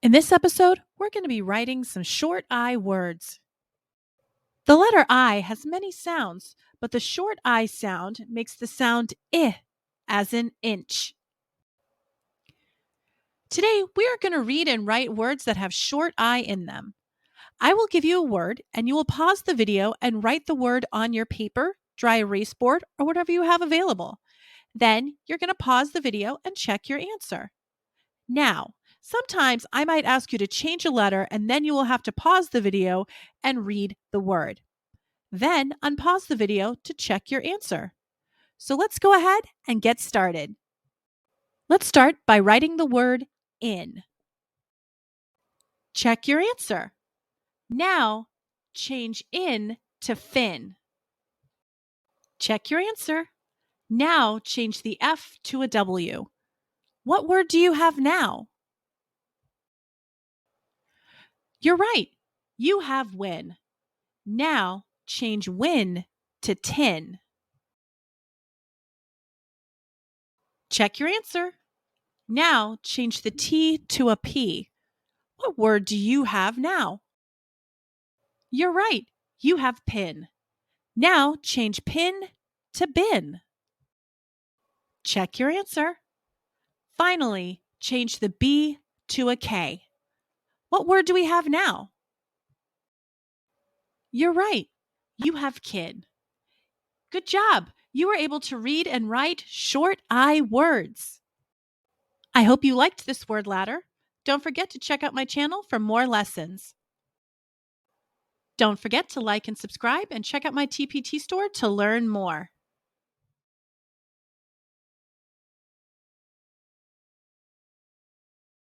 In this episode, we're going to be writing some short I words. The letter I has many sounds, but the short I sound makes the sound I, as in inch. Today, we are going to read and write words that have short I in them. I will give you a word, and you will pause the video and write the word on your paper, dry erase board, or whatever you have available. Then, you're going to pause the video and check your answer. Now, sometimes I might ask you to change a letter and then you will have to pause the video and read the word. Then unpause the video to check your answer. So let's go ahead and get started. Let's start by writing the word in. Check your answer. Now, change in to fin. Check your answer. Now, change the F to a W. What word do you have now? You're right. You have win. Now, change win to tin. Check your answer. Now, change the T to a P. What word do you have now? You're right. You have pin. Now, change pin to bin. Check your answer. Finally, change the B to a K. What word do we have now? You're right. You have kid. Good job. You were able to read and write short I words. I hope you liked this word ladder. Don't forget to check out my channel for more lessons. Don't forget to like and subscribe and check out my TPT store to learn more.